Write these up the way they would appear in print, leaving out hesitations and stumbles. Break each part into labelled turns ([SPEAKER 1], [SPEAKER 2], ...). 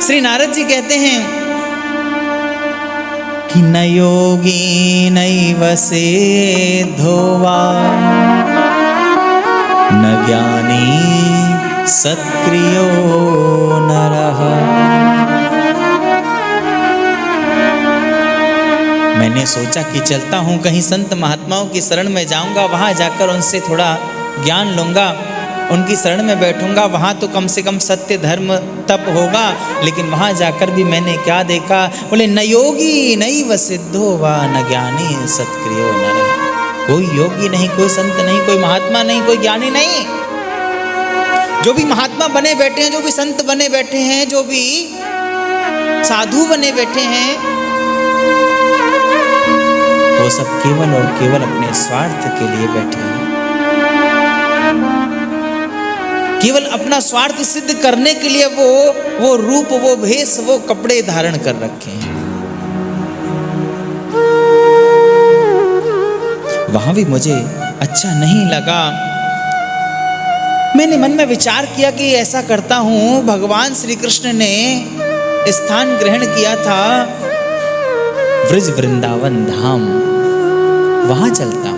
[SPEAKER 1] श्री नारद जी कहते हैं कि न योगी नैव सिद्धो वा न ज्ञानी सत्क्रियो नरः। मैंने सोचा कि चलता हूँ कहीं संत महात्माओं की शरण में जाऊंगा, वहाँ जाकर उनसे थोड़ा ज्ञान लूंगा, उनकी शरण में बैठूंगा, वहाँ तो कम से कम सत्य धर्म तप होगा। लेकिन वहाँ जाकर भी मैंने क्या देखा, बोले न योगी नैव सिद्धो वा न ज्ञानी सत्क्रियो नरः। कोई योगी नहीं, कोई संत नहीं, कोई महात्मा नहीं, कोई ज्ञानी नहीं। जो भी महात्मा बने बैठे हैं, जो भी संत बने बैठे हैं, जो भी साधु बने बैठे हैं, वो सब केवल और केवल अपने स्वार्थ के लिए बैठे हैं। केवल अपना स्वार्थ सिद्ध करने के लिए वो रूप, वो भेष, वो कपड़े धारण कर रखे हैं। वहां भी मुझे अच्छा नहीं लगा। मैंने मन में विचार किया कि ऐसा करता हूं, भगवान श्री कृष्ण ने स्थान ग्रहण किया था ब्रज वृंदावन धाम, वहां चलता हूं,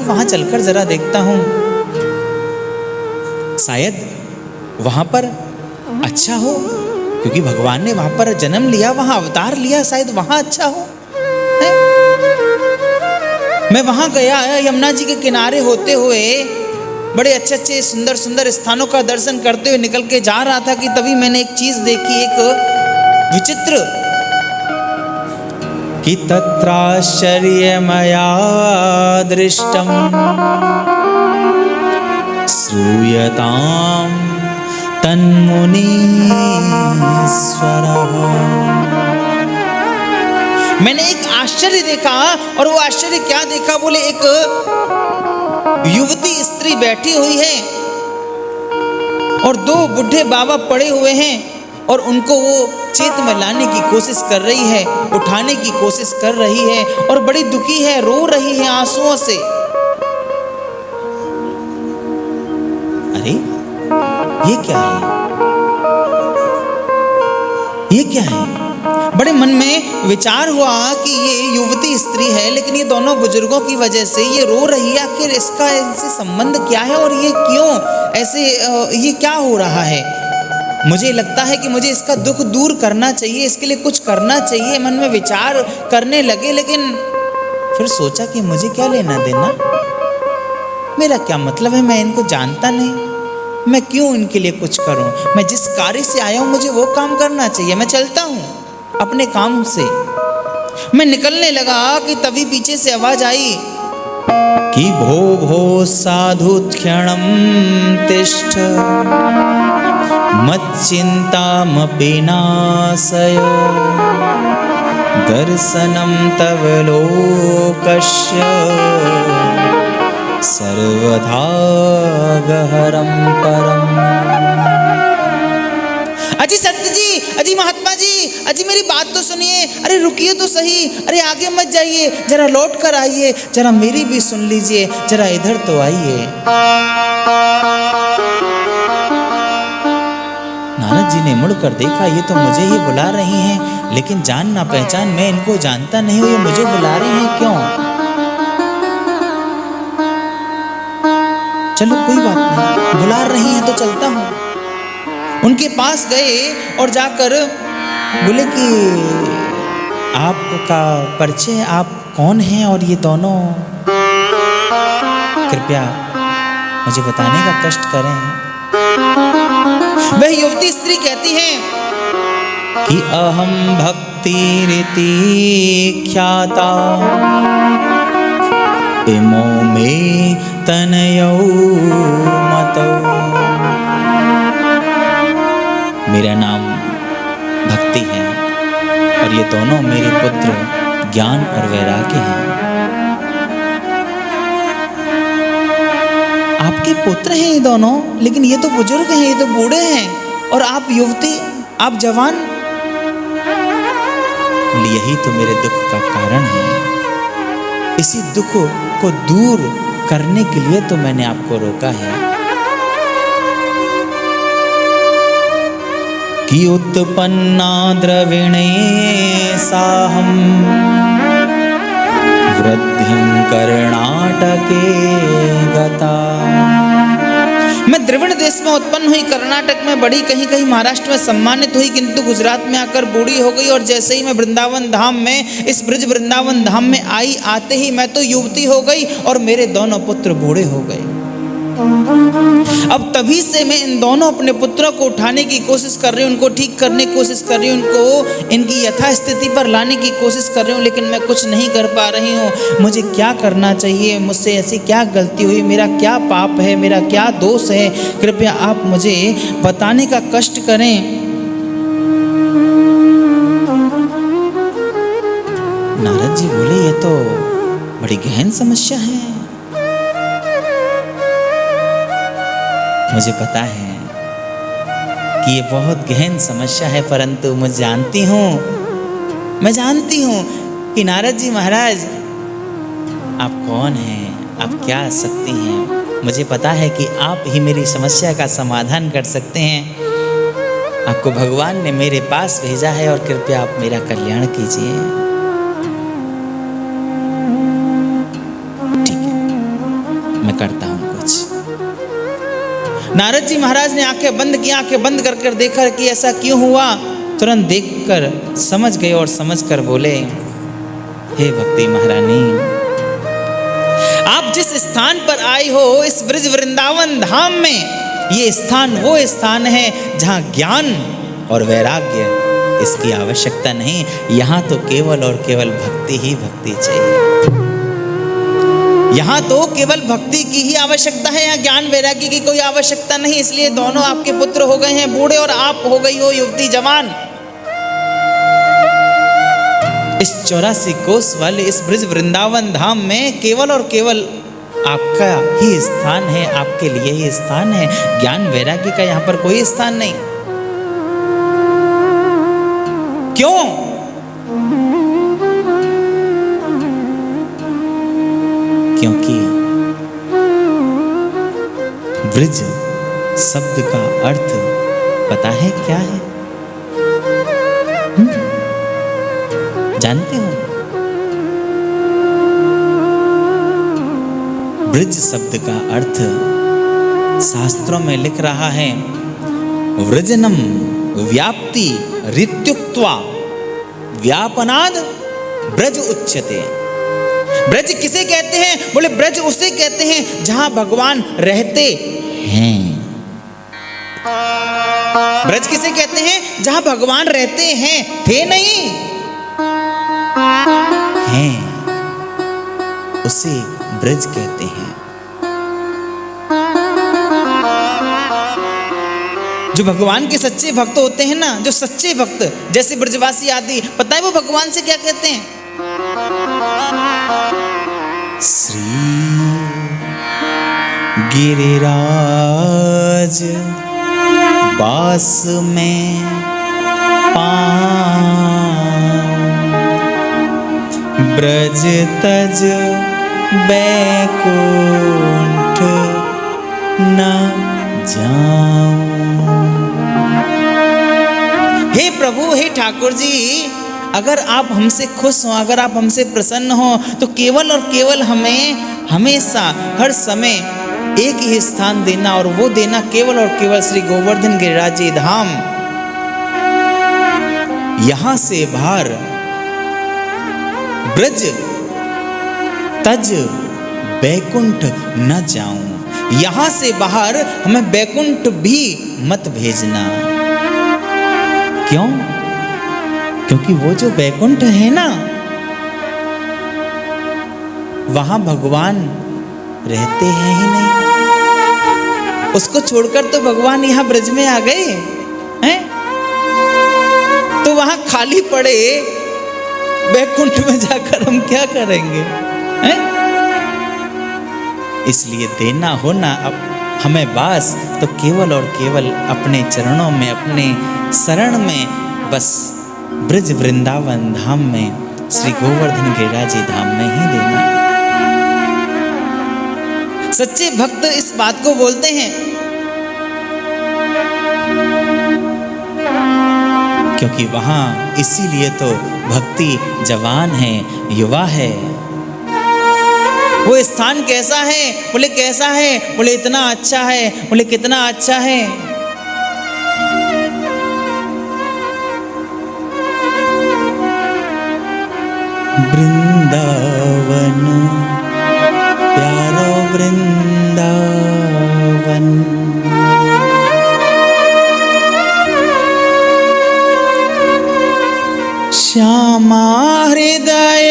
[SPEAKER 1] वहां चलकर जरा देखता हूं, शायद वहां पर अच्छा हो, क्योंकि भगवान ने वहां पर जन्म लिया, वहां अवतार लिया, शायद वहां अच्छा हो। मैं वहां गया, यमुना जी के किनारे होते हुए बड़े अच्छे अच्छे सुंदर सुंदर स्थानों का दर्शन करते हुए निकल के जा रहा था कि तभी मैंने एक चीज देखी, एक विचित्र, कि तत्राश्चर्यमया दृष्टम श्रूयतां तन्मुनीश्वरः। मैंने एक आश्चर्य देखा, और वो आश्चर्य क्या देखा, बोले एक युवती स्त्री बैठी हुई है और दो बुढ़े बाबा पड़े हुए हैं, और उनको वो चेत में लाने की कोशिश कर रही है, उठाने की कोशिश कर रही है, और बड़ी दुखी है, रो रही है आंसुओं से। अरे ये क्या है, ये क्या है? बड़े मन में विचार हुआ कि ये युवती स्त्री है, लेकिन ये दोनों बुजुर्गों की वजह से ये रो रही है, आखिर इसका इनसे संबंध क्या है, और ये क्यों ऐसे, ये क्या हो रहा है? मुझे लगता है कि मुझे इसका दुख दूर करना चाहिए, इसके लिए कुछ करना चाहिए। मन में विचार करने लगे, लेकिन फिर सोचा कि मुझे क्या लेना देना, मेरा क्या मतलब है, मैं इनको जानता नहीं, मैं क्यों इनके लिए कुछ करूं? मैं जिस कार्य से आया हूं मुझे वो काम करना चाहिए, मैं चलता हूं अपने काम से। मैं निकलने लगा कि तभी पीछे से आवाज आई कि भो भो साधु क्षणम तिष्ठ मच्चिंतामपि नाशय दर्शनम तव लोकस्य सर्वधा गहरम परम। अजी सत्य जी, अजी महात्मा जी, अजी मेरी बात तो सुनिए, अरे रुकिए तो सही, अरे आगे मत जाइए, जरा लौट कर आइए, जरा मेरी भी सुन लीजिए, जरा इधर तो आइए। नारद जी ने मुड़कर देखा, ये तो मुझे ही बुला रही हैं, लेकिन जान ना पहचान, मैं इनको जानता नहीं हूँ, ये मुझे बुला रही हैं क्यों? चलो कोई बात नहीं, बुला रही हैं तो चलता हूँ। उनके पास गए और जाकर बोले कि आपका परिचय, आप कौन हैं, और ये दोनों कृपया मुझे बताने का कष्ट करें। वह युवती स्त्री कहती है कि अहम भक्तिरिति ख्याता इमो मे तनयौ मतौ। मेरा नाम भक्ति है और ये दोनों मेरे पुत्र ज्ञान और वैराग्य हैं। आपके पुत्र हैं ये दोनों, लेकिन ये तो बुजुर्ग हैं, ये तो बूढ़े हैं, और आप युवती, आप जवान। यही तो मेरे दुख का कारण है, इसी दुख को दूर करने के लिए तो मैंने आपको रोका है। कि उत्पन्ना द्रविणे साहम वृद्धिं कर्णाटके गता। मैं द्रविड़ देश में उत्पन्न हुई, कर्नाटक में बढ़ी, कहीं कहीं महाराष्ट्र में सम्मानित हुई, किंतु गुजरात में आकर बूढ़ी हो गई। और जैसे ही मैं वृंदावन धाम में, इस ब्रज वृंदावन धाम में आई, आते ही मैं तो युवती हो गई और मेरे दोनों पुत्र बूढ़े हो गए। अब तभी से मैं इन दोनों अपने पुत्रों को उठाने की कोशिश कर रही हूँ, उनको ठीक करने की कोशिश कर रही हूँ, उनको इनकी यथास्थिति पर लाने की कोशिश कर रही हूँ, लेकिन मैं कुछ नहीं कर पा रही हूँ। मुझे क्या करना चाहिए? मुझसे ऐसी क्या गलती हुई? मेरा क्या पाप है? मेरा क्या दोष है? कृपया आप मुझे बताने का कष्ट करें। नारद जी बोले, ये तो बड़ी गहन समस्या है। मुझे पता है कि ये बहुत गहन समस्या है, परंतु मैं जानती हूँ कि नारद जी महाराज आप कौन हैं, आप क्या सकती हैं। मुझे पता है कि आप ही मेरी समस्या का समाधान कर सकते हैं। आपको भगवान ने मेरे पास भेजा है और कृपया आप मेरा कल्याण कीजिए। ठीक है, मैं करता हूँ कुछ। नारद जी महाराज ने आंखें बंद की, आंखें बंद कर कर देखा कि ऐसा क्यों हुआ। तुरंत देखकर समझ गए और समझकर बोले, हे भक्ति महारानी, आप जिस स्थान पर आई हो, इस ब्रज वृंदावन धाम में, ये स्थान वो स्थान है जहाँ ज्ञान और वैराग्य इसकी आवश्यकता नहीं। यहाँ तो केवल और केवल भक्ति ही भक्ति चाहिए। यहाँ तो केवल भक्ति की ही आवश्यकता है, यहाँ ज्ञान वैराग्य की कोई आवश्यकता नहीं। इसलिए दोनों आपके पुत्र हो गए हैं बूढ़े और आप हो गई हो युवती जवान। इस 84 कोस वाले इस ब्रज वृंदावन धाम में केवल और केवल आपका ही स्थान है, आपके लिए ही स्थान है। ज्ञान वैराग्य का यहाँ पर कोई स्थान नहीं। क्यों? क्योंकि ब्रज शब्द का अर्थ पता है क्या है? जानते हो? ब्रज शब्द का अर्थ शास्त्रों में लिख रहा है, व्रजनम व्याप्ति ऋत्युक्त्वा व्यापनाद ब्रज उच्यते। ब्रज किसे कहते हैं? बोले ब्रज उसे कहते हैं जहां भगवान रहते हैं। ब्रज किसे कहते हैं? जहां भगवान रहते हैं, थे नहीं, हैं, उसे ब्रज कहते हैं। जो भगवान के सच्चे भक्त होते हैं ना, जो सच्चे भक्त जैसे ब्रजवासी आदि, पता है वो भगवान से क्या कहते हैं? श्री गिरिराज बास में ब्रज तज बैकुंठ न जाऊं। हे प्रभु, हे ठाकुर जी, अगर आप हमसे खुश हो, अगर आप हमसे प्रसन्न हो, तो केवल और केवल हमें हमेशा हर समय एक ही स्थान देना, और वो देना केवल और केवल श्री गोवर्धन गिरिराज जी धाम। यहां से बाहर ब्रज तज बैकुंठ न जाऊं। यहां से बाहर हमें बैकुंठ भी मत भेजना। क्यों? क्योंकि वो जो बैकुंठ है ना, वहां भगवान रहते हैं ही नहीं। उसको छोड़कर तो भगवान यहां ब्रज में आ गए हैं, तो वहां खाली पड़े बैकुंठ में जाकर हम क्या करेंगे? हैं? इसलिए देना होना अब हमें बास तो केवल और केवल अपने चरणों में, अपने शरण में, बस ब्रज वृंदावन धाम में, श्री गोवर्धन गिरिराज जी धाम में ही देना। सच्चे भक्त इस बात को बोलते हैं। क्योंकि वहाँ इसीलिए तो भक्ति जवान है, युवा है। वो स्थान कैसा है? बोले कैसा है? बोले इतना अच्छा है। बोले कितना अच्छा है? वृंदावन, प्यारो वृंदावन, श्यामा हृदय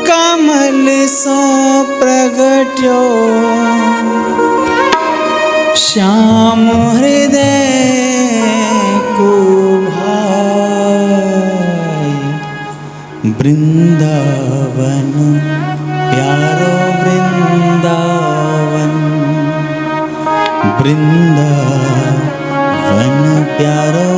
[SPEAKER 1] कमल सो प्रगट्यो, श्याम हृदय को भाई, वृंदावन प्यारो वृंदावन, वृंदावन प्यारो